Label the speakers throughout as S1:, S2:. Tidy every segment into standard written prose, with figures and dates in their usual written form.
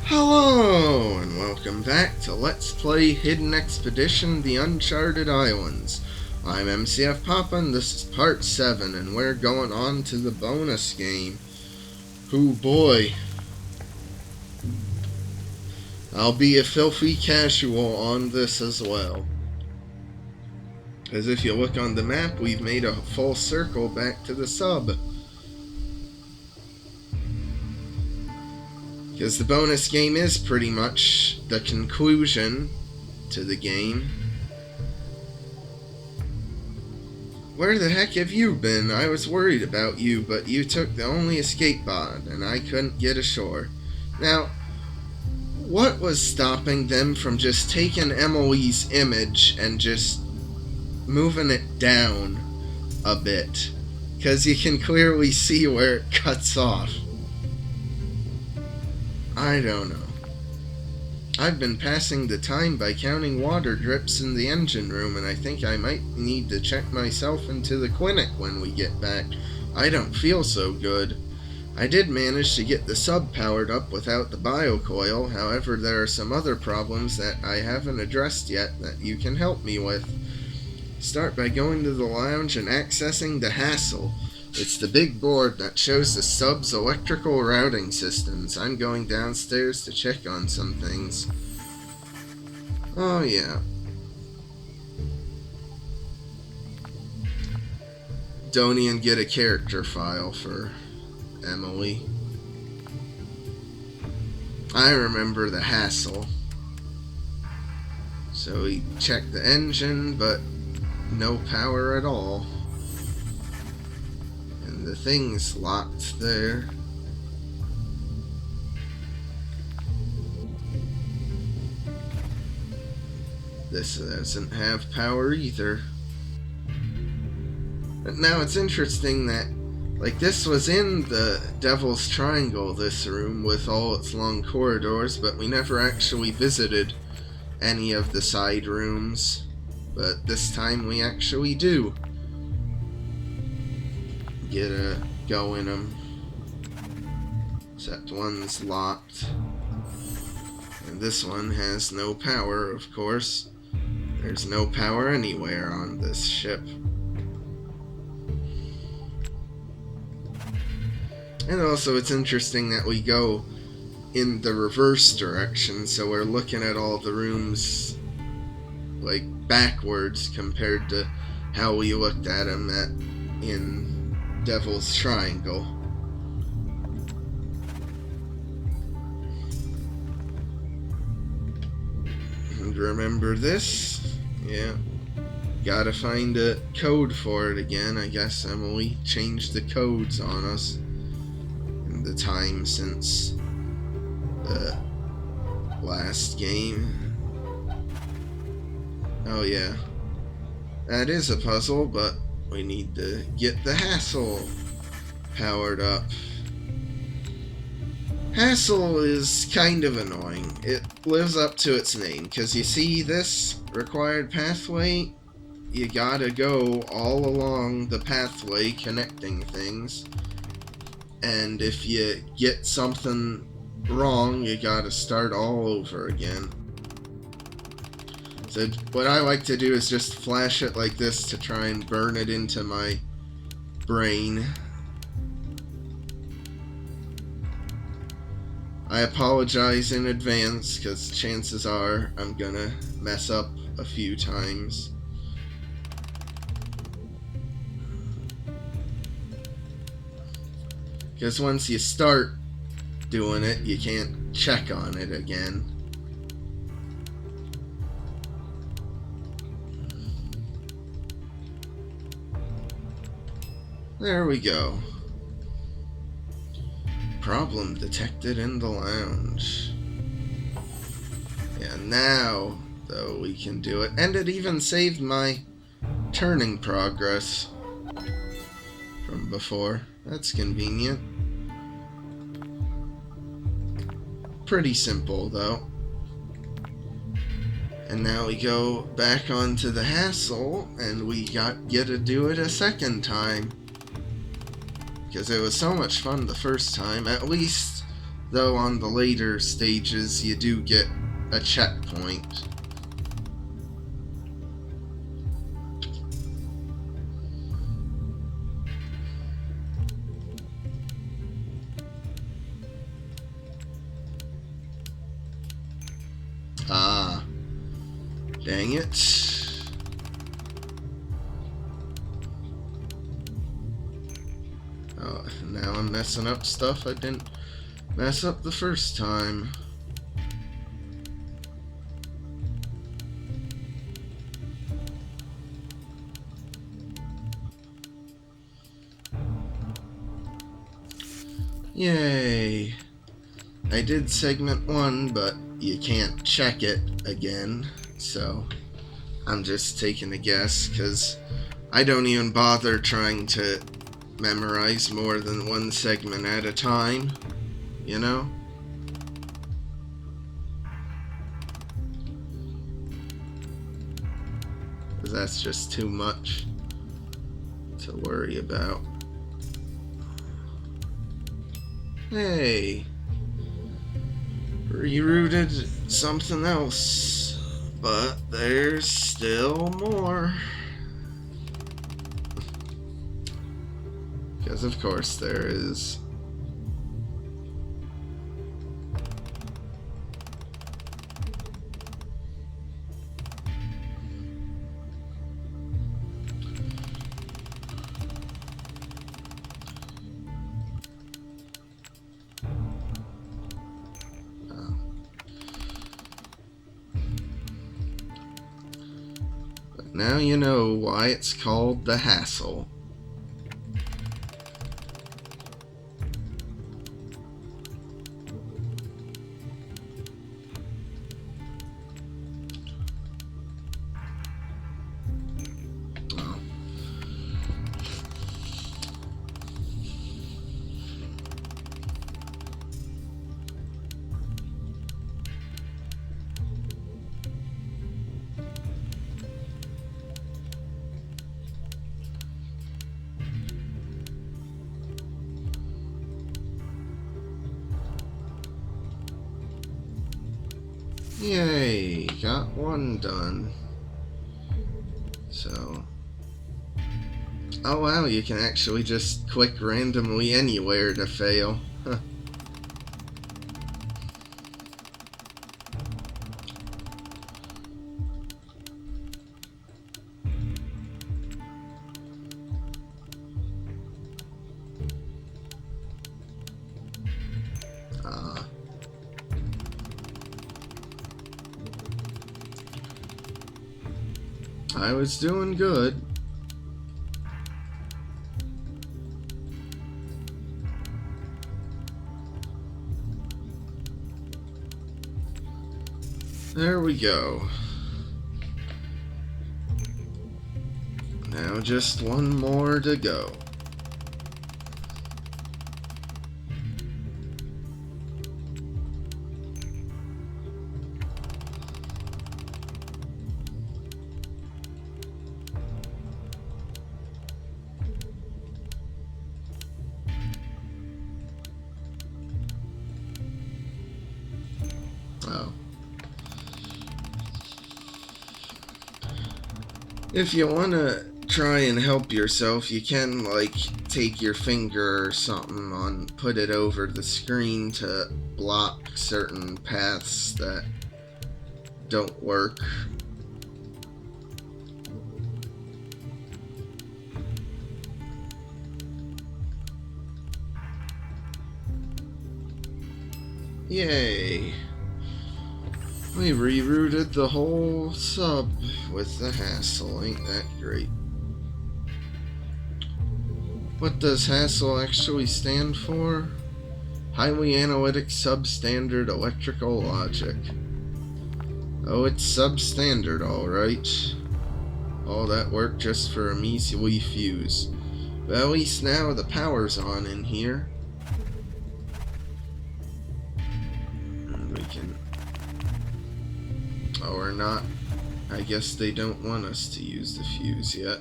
S1: Hello, and welcome back to Let's Play Hidden Expedition: The Uncharted Islands. I'm MCFPapa, and this is part 7, and we're going on to the bonus game. Hoo boy. I'll be a filthy casual on this as well. Because if you look on the map, we've made a full circle back to the sub. Because the bonus game is pretty much the conclusion to the game. Where the heck have you been? I was worried about you, but you took the only escape pod, and I couldn't get ashore. Now, what was stopping them from just taking Emily's image and just moving it down a bit? Because you can clearly see where it cuts off. I don't know. I've been passing the time by counting water drips in the engine room, and I think I might need to check myself into the clinic when we get back. I don't feel so good. I did manage to get the sub powered up without the Bio-Coil, however there are some other problems that I haven't addressed yet that you can help me with. Start by going to the lounge and accessing the hassle. It's the big board that shows the sub's electrical routing systems. I'm going downstairs to check on some things. Oh yeah. Don't even get a character file for Emily. I remember the hassle. So we checked the engine, but no power at all. The thing's locked there. This doesn't have power either. But now it's interesting that, like, this was in the Devil's Triangle, this room, with all its long corridors, but we never actually visited any of the side rooms. But this time we actually do get a go in them, except one's locked, and this one has no power. Of course, there's no power anywhere on this ship. And also it's interesting that we go in the reverse direction, so we're looking at all the rooms like backwards compared to how we looked at them in Devil's Triangle. And remember this? Yeah. Gotta find a code for it again. I guess Emily changed the codes on us in the time since the last game. Oh yeah. That is a puzzle, but we need to get the hassle powered up. Hassle is kind of annoying. It lives up to its name, because you see this required pathway, you gotta go all along the pathway connecting things, and if you get something wrong, you gotta start all over again. So what I like to do is just flash it like this to try and burn it into my brain. I apologize in advance, because chances are I'm gonna mess up a few times. Because once you start doing it, you can't check on it again. There we go. Problem detected in the lounge. Yeah, now, though, we can do it. And it even saved my turning progress from before. That's convenient. Pretty simple, though. And now we go back onto the hassle, and we get to do it a second time. because it was so much fun the first time. At least Though on the later stages you do get a checkpoint. Ah, dang it. Oh, now I'm messing up stuff I didn't mess up the first time. Yay. I did segment 1, but you can't check it again, so I'm just taking a guess, because I don't even bother trying to memorize more than one segment at a time, you know? Because that's just too much to worry about. Hey, rerouted something else, but there's still more. Because of course there is. Now you know why it's called the hassle. Yay, got one done. So, oh wow, you can actually just click randomly anywhere to fail. Huh. I was doing good. There we go. Now just one more to go. Oh. If you want to try and help yourself, you can, like, take your finger or something and put it over the screen to block certain paths that don't work. Yay! We rerouted the whole sub with the hassle, ain't that great? What does hassle actually stand for? Highly Analytic Substandard Electrical Logic. Oh, it's substandard, alright. All that work just for a measly fuse. But at least now the power's on in here. And we can... Oh, or not. I guess they don't want us to use the fuse yet.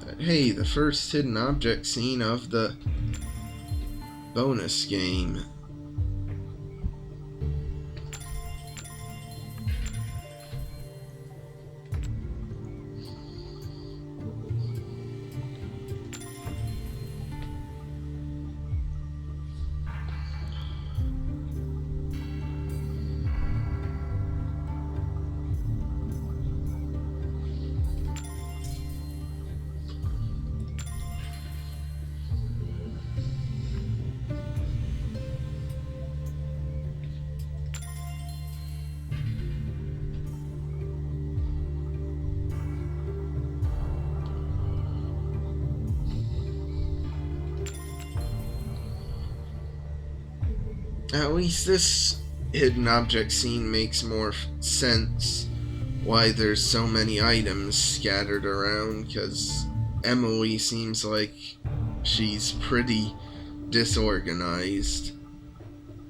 S1: But hey, the first hidden object scene of the Bonus game. At least this hidden object scene makes more sense why there's so many items scattered around, because Emily seems like she's pretty disorganized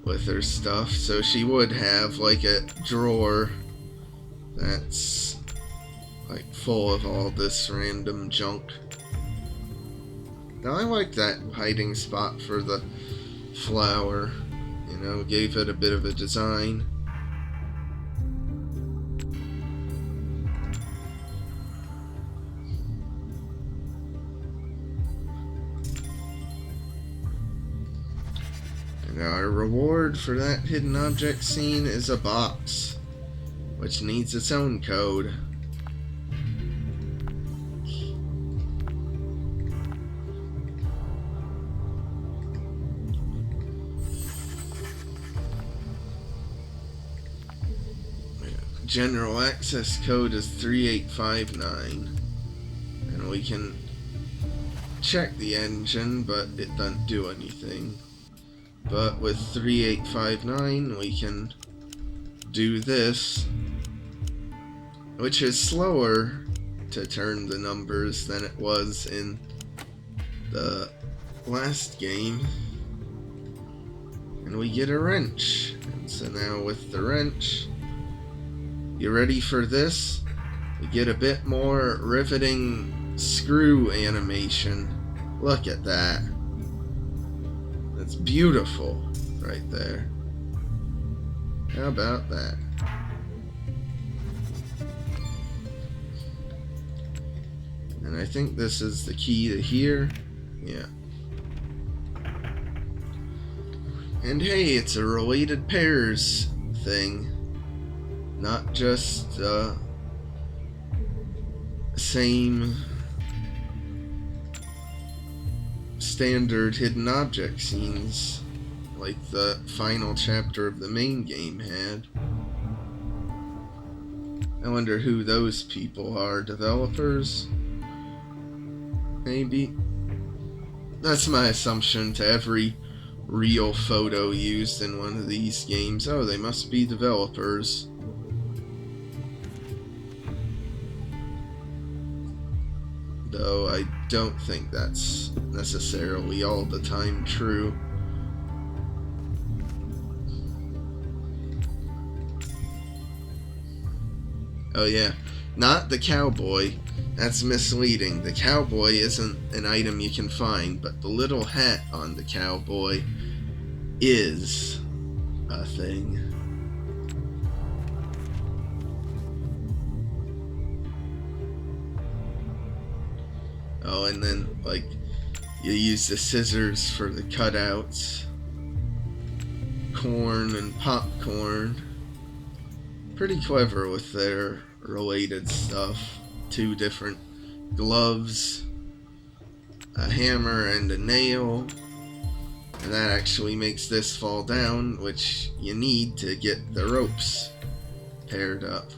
S1: with her stuff, so she would have like a drawer that's like full of all this random junk. Now I like that hiding spot for the flower. You know, gave it a bit of a design. And our reward for that hidden object scene is a box, which needs its own code. General access code is 3859, and we can check the engine, but it doesn't do anything. But with 3859 we can do this, which is slower to turn the numbers than it was in the last game. And we get a wrench, and so now with the wrench, you ready for this? We get a bit more riveting screw animation. Look at that. That's beautiful right there. How about that? And I think this is the key to here. Yeah. And hey, it's a related pairs thing. Not just same standard hidden object scenes like the final chapter of the main game had. I wonder who those people are. Developers? Maybe? That's my assumption to every real photo used in one of these games. Oh, they must be developers. Though I don't think that's necessarily all the time true. Oh yeah, not the cowboy. That's misleading. The cowboy isn't an item you can find, but the little hat on the cowboy is a thing. Oh, and then, like, you use the scissors for the cutouts. Corn and popcorn. Pretty clever with their related stuff. 2 different gloves, a hammer and a nail. And that actually makes this fall down, which you need to get the ropes paired up.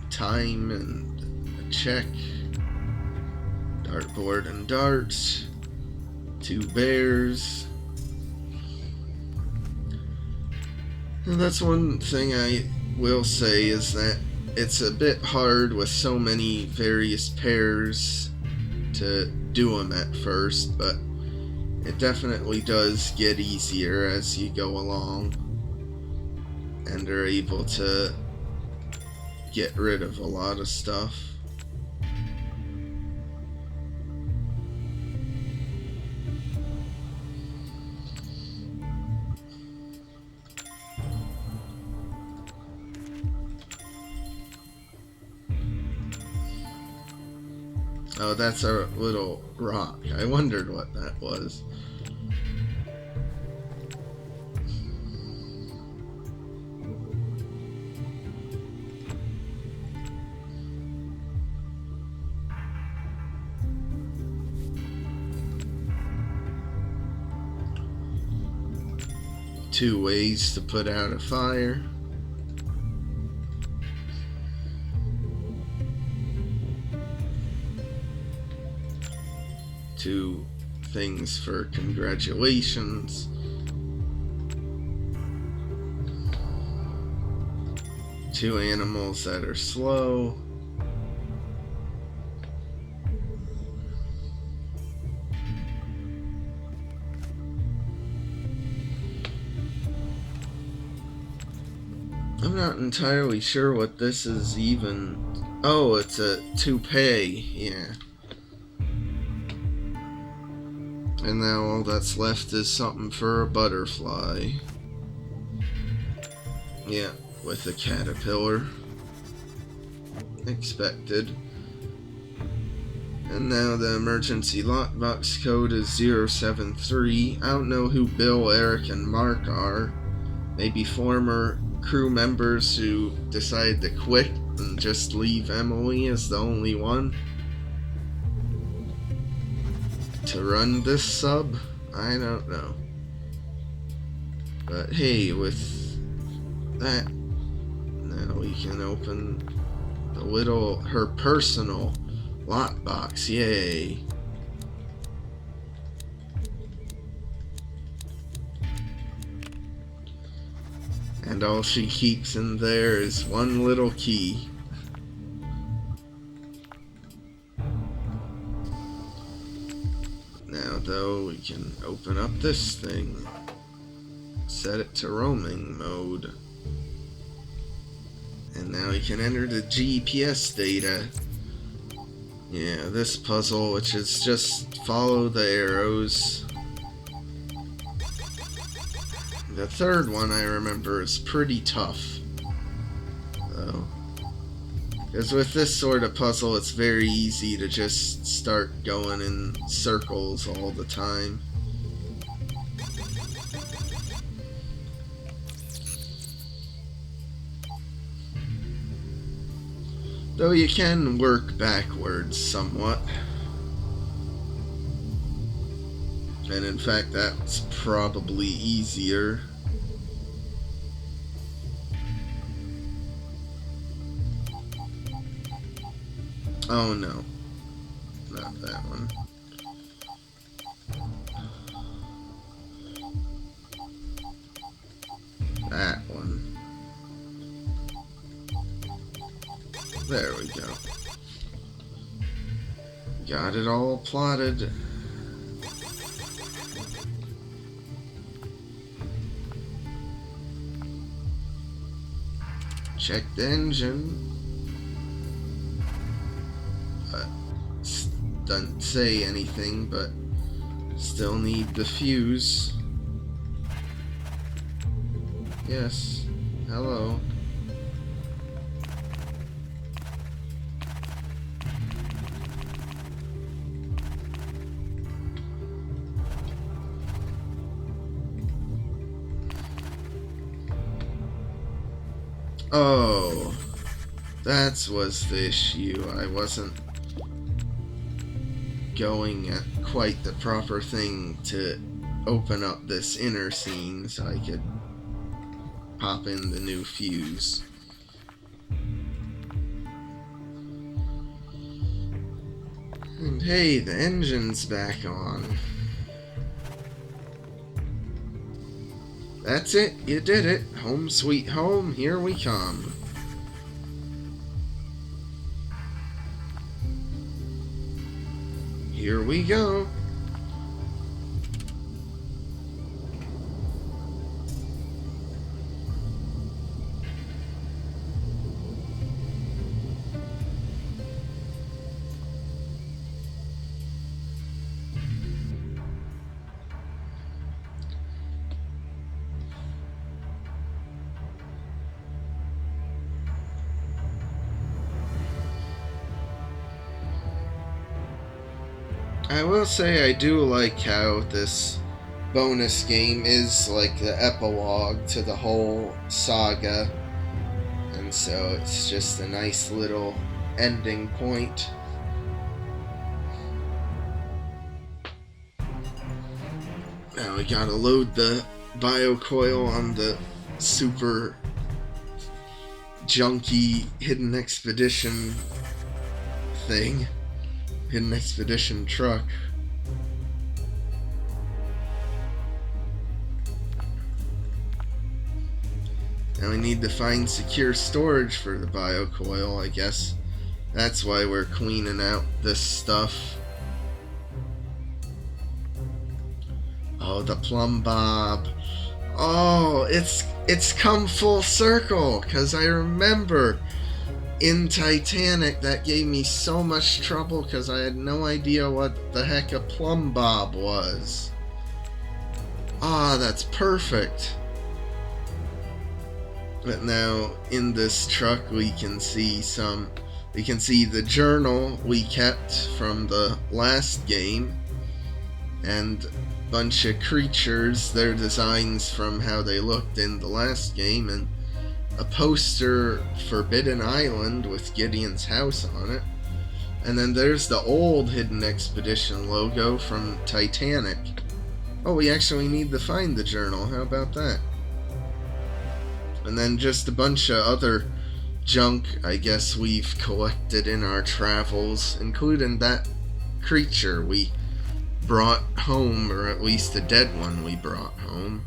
S1: Time and a check, dartboard and darts, 2 bears. And that's one thing I will say, is that it's a bit hard with so many various pairs to do them at first, but it definitely does get easier as you go along and are able to get rid of a lot of stuff. Oh, that's a little rock. I wondered what that was. Two ways to put out a fire. Two things for congratulations. Two animals that are slow. I'm not entirely sure what this is even. Oh, it's a toupee, yeah. And now all that's left is something for a butterfly. Yeah, with a caterpillar. Expected. And now the emergency lockbox code is 073. I don't know who Bill, Eric, and Mark are. Maybe former crew members who decided to quit and just leave Emily as the only one to run this sub. I don't know. But hey, with that, now we can open her personal lockbox. Yay. And all she keeps in there is one little key. Now though, we can open up this thing. Set it to roaming mode. And now we can enter the GPS data. Yeah, this puzzle, which is just follow the arrows. The third one I remember is pretty tough, though. Because with this sort of puzzle, it's very easy to just start going in circles all the time. Though you can work backwards somewhat. And in fact, that's probably easier. Oh no, not that one. That one. There we go. Got it all plotted. Check the engine. Doesn't say anything, but still need the fuse. Yes. Hello. Oh, that was the issue. I wasn't going at quite the proper thing to open up this inner scene so I could pop in the new fuse. And hey, the engine's back on. That's it, you did it. Home sweet home, here we come. Here we go. I will say I do like how this bonus game is like the epilogue to the whole saga, and so it's just a nice little ending point. Now we gotta load the Bio-Coil on the super junky hidden expedition thing. Hidden expedition truck. Now we need to find secure storage for the Bio-Coil, I guess. That's why we're cleaning out this stuff. Oh, the plumb bob. Oh, it's come full circle, because I remember in Titanic that gave me so much trouble because I had no idea what the heck a plumb bob was. Ah, that's perfect. But now in this truck we can see the journal we kept from the last game, and a bunch of creatures, their designs from how they looked in the last game, and a poster Forbidden Island with Gideon's house on it. And then there's the old Hidden Expedition logo from Titanic. Oh, we actually need to find the journal. How about that? And then just a bunch of other junk I guess we've collected in our travels, including that creature we brought home, or at least a dead one we brought home.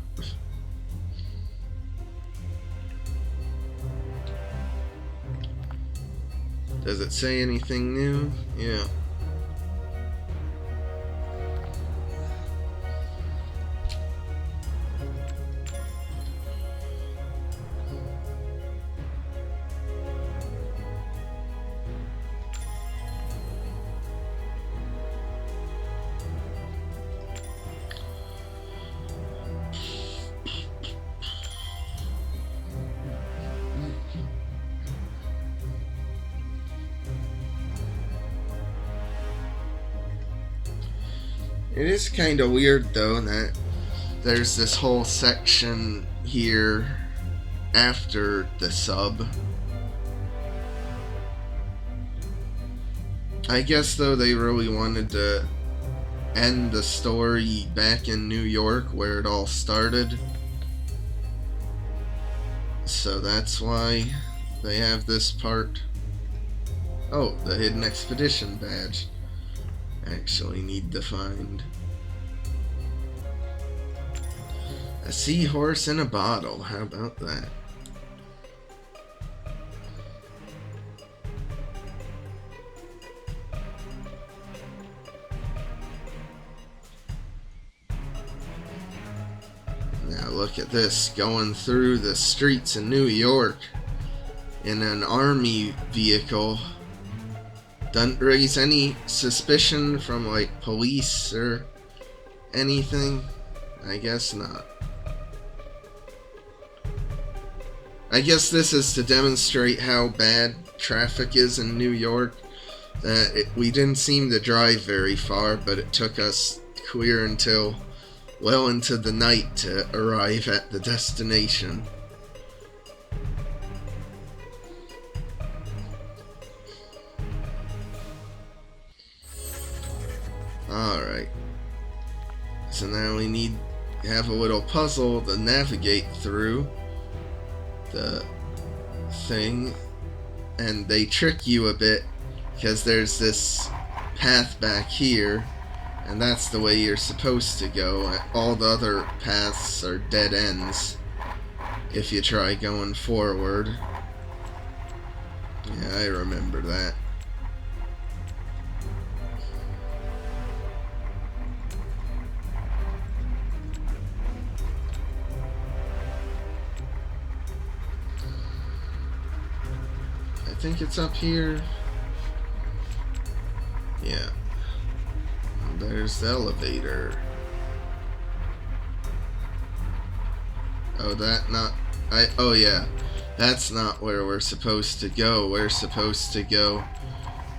S1: Does it say anything new? Yeah. It is kind of weird though that there's this whole section here after the sub. I guess though they really wanted to end the story back in New York where it all started. So that's why they have this part. Oh, the Hidden Expedition badge. Actually need to find a seahorse in a bottle. How about that? Now look at this, going through the streets of New York in an army vehicle. Doesn't raise any suspicion from like police or anything? I guess not. I guess this is to demonstrate how bad traffic is in New York. We didn't seem to drive very far, but it took us clear until well into the night to arrive at the destination. Alright. So now we need to have a little puzzle to navigate through the thing. And they trick you a bit because there's this path back here, and that's the way you're supposed to go. All the other paths are dead ends if you try going forward. Yeah, I remember that. I think it's up here. Yeah. There's the elevator. Oh, oh yeah. That's not where we're supposed to go. We're supposed to go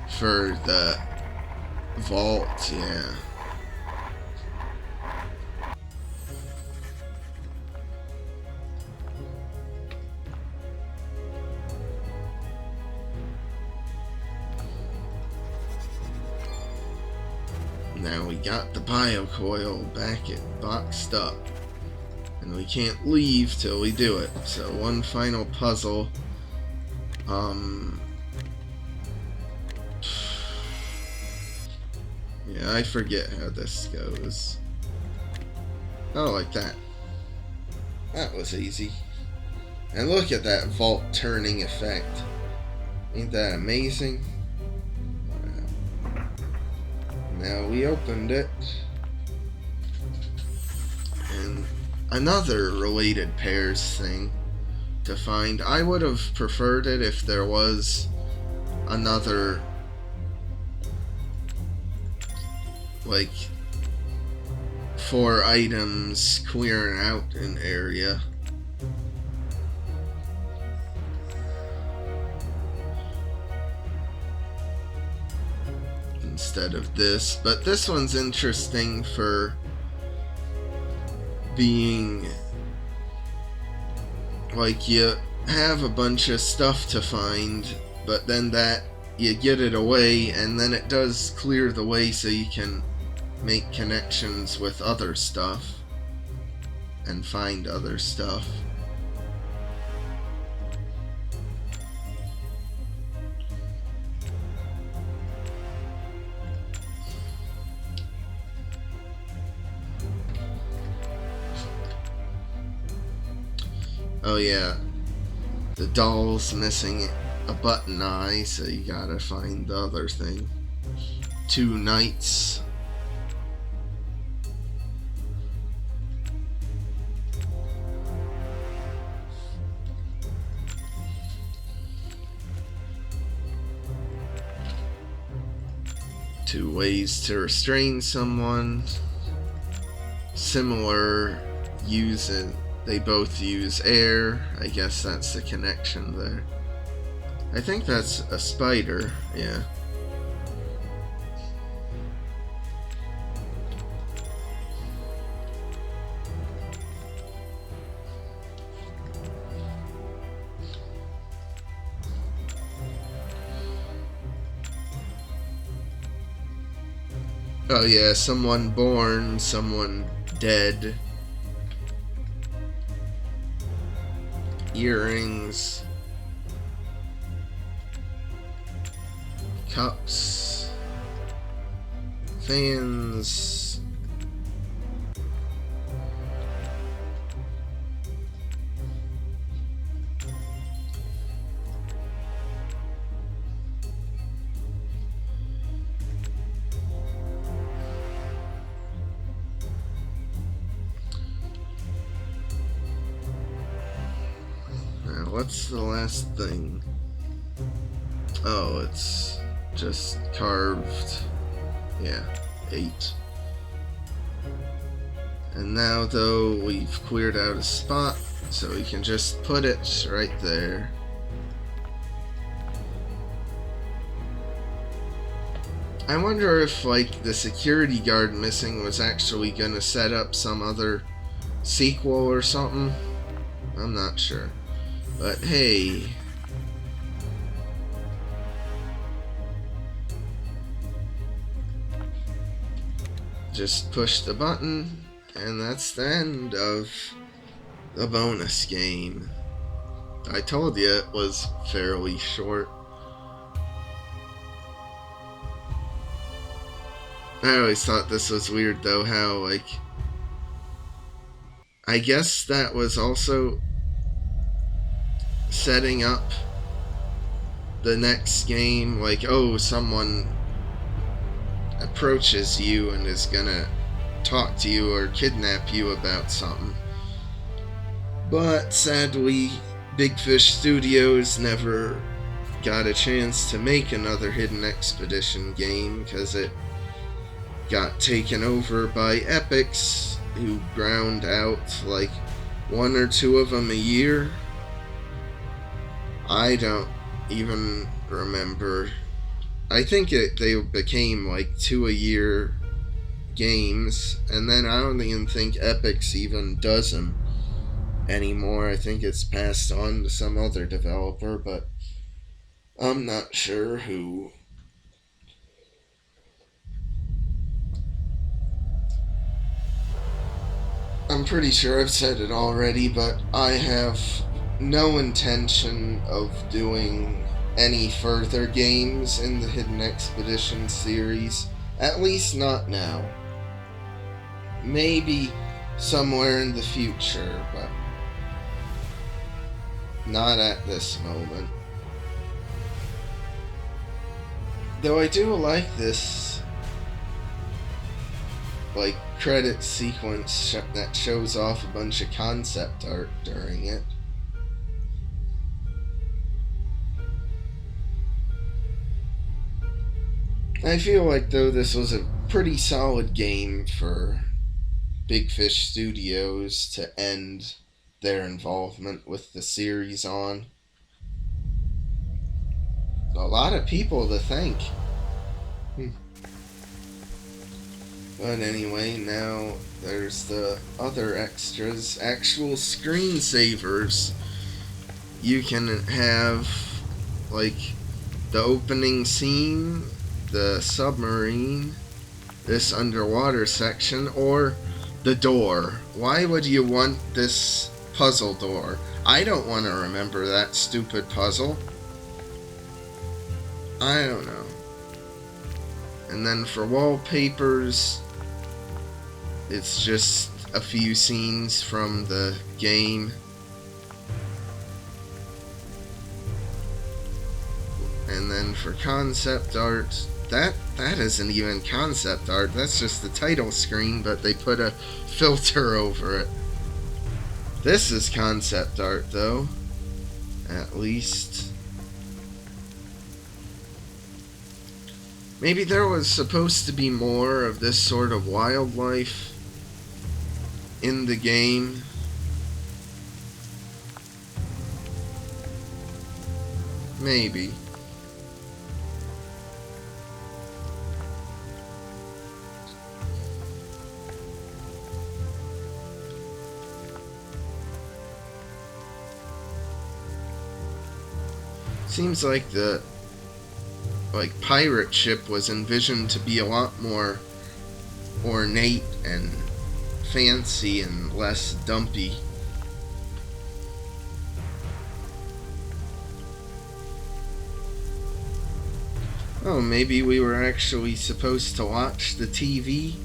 S1: for the vault, yeah. Now we got the Bio-Coil back it boxed up. And we can't leave till we do it. So one final puzzle. Yeah, I forget how this goes. Oh, like that. That was easy. And look at that vault turning effect. Ain't that amazing? Wow. Now we opened it. And another related pairs thing to find. I would have preferred it if there was another, like, 4 items clearing out an area. Instead of this. But this one's interesting for being like you have a bunch of stuff to find, but then that you get it away and then it does clear the way so you can make connections with other stuff and find other stuff. Oh yeah, the doll's missing a button eye, so you gotta find the other thing. 2 knights. Two ways to restrain someone. Similar, using. They both use air. I guess that's the connection there. I think that's a spider, yeah. Oh yeah, someone born, someone dead. Earrings, cups, fans, what's the last thing? Oh, it's just carved. Yeah, 8. And now, though, we've cleared out a spot, so we can just put it right there. I wonder if, like, the security guard missing was actually gonna set up some other sequel or something. I'm not sure. But hey, just push the button, and that's the end of the bonus game. I told you it was fairly short. I always thought this was weird though, how, like, I guess that was also setting up the next game, like, oh, someone approaches you and is gonna talk to you or kidnap you about something. But sadly, Big Fish Studios never got a chance to make another Hidden Expedition game because it got taken over by Epics, who ground out like 1 or 2 of them a year. I don't even remember I think they became like 2 a year games, and then I don't even think Epic's even does them anymore. I think it's passed on to some other developer, but I'm not sure who. I'm pretty sure I've said it already, but I have no intention of doing any further games in the Hidden Expedition series. At least not now. Maybe somewhere in the future, but not at this moment. Though I do like this, like, credit sequence that shows off a bunch of concept art during it. I feel like, though, this was a pretty solid game for Big Fish Studios to end their involvement with the series on. A lot of people to thank. But anyway, now there's the other extras. Actual screensavers. You can have, like, the opening scene, the submarine, this underwater section, or the door. Why would you want this puzzle door? I don't want to remember that stupid puzzle. I don't know. And then for wallpapers, it's just a few scenes from the game. And then for concept art, that isn't even concept art. That's just the title screen, but they put a filter over it. This is concept art, though. At least. Maybe there was supposed to be more of this sort of wildlife in the game. Maybe. Seems like the pirate ship was envisioned to be a lot more ornate and fancy and less dumpy. Oh, maybe we were actually supposed to watch the TV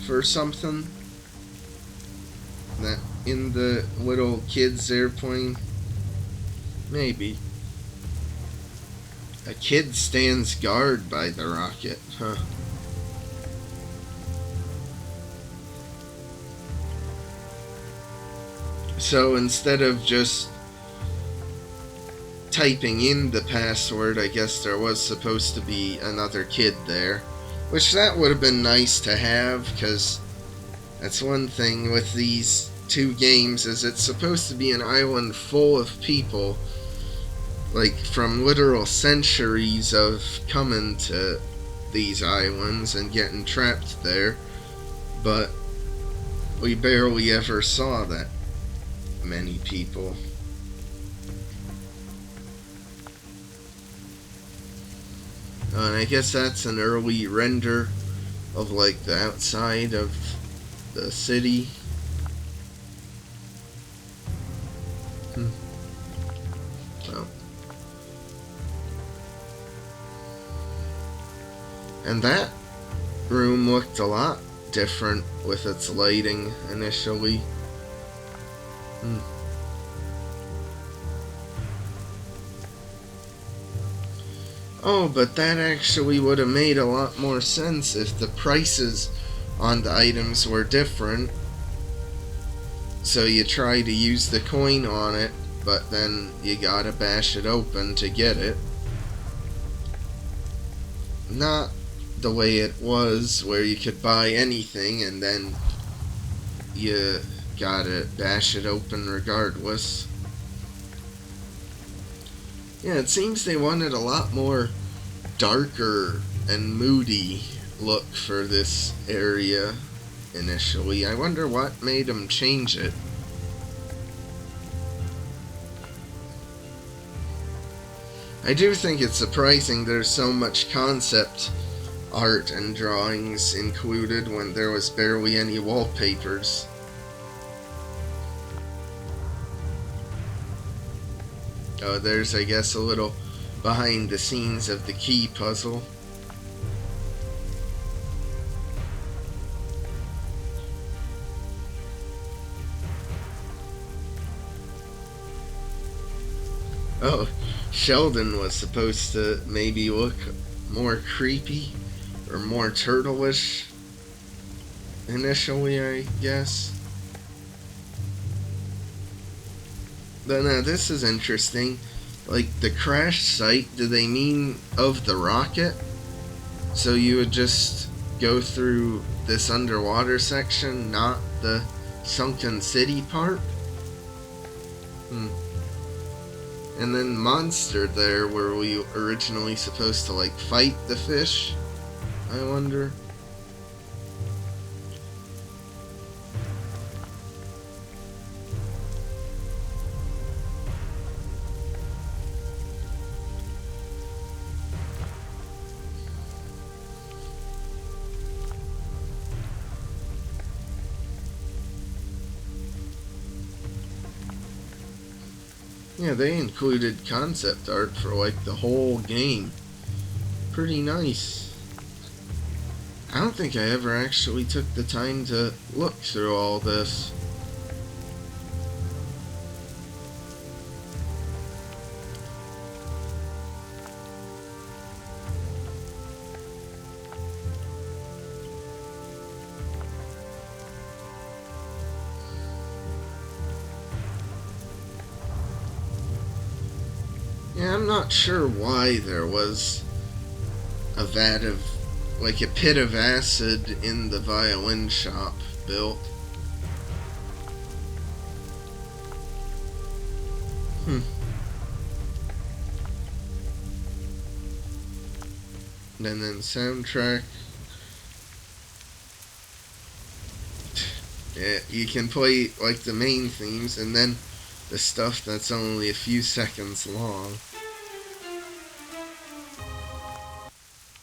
S1: for something? That in the little kid's airplane? Maybe. A kid stands guard by the rocket, huh? So instead of just typing in the password, I guess there was supposed to be another kid there. Which that would have been nice to have, because that's one thing with these two games, is it's supposed to be an island full of people, like, from literal centuries of coming to these islands and getting trapped there, but we barely ever saw that many people. And I guess that's an early render of, like, the outside of the city. Well. And that room looked a lot different with its lighting initially. Oh, but that actually would have made a lot more sense if the prices on the items were different. So you try to use the coin on it, but then you gotta bash it open to get it. Not the way it was, where you could buy anything and then you gotta bash it open regardless. Yeah, it seems they wanted a lot more darker and moody look for this area initially. I wonder what made them change it. I do think it's surprising there's so much concept art and drawings included when there was barely any wallpapers. Oh, there's, I guess, a little behind the scenes of the key puzzle. Oh, Sheldon was supposed to maybe look more creepy or more turtle-ish initially, I guess. But now this is interesting. Like, the crash site, do they mean of the rocket? So you would just go through this underwater section, not the sunken city part? And then monster there, were we originally supposed to, like, fight the fish? I wonder. Yeah, they included concept art for like the whole game. Pretty nice. I don't think I ever actually took the time to look through all this. Yeah, I'm not sure why there was a vat of, like a pit of acid in the violin shop built. And then soundtrack. Yeah, you can play like the main themes and then the stuff that's only a few seconds long.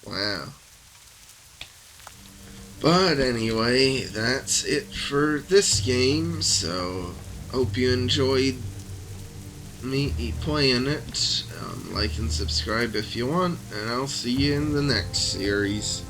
S1: Wow. But anyway, that's it for this game, so hope you enjoyed me playing it. Like and subscribe if you want, and I'll see you in the next series.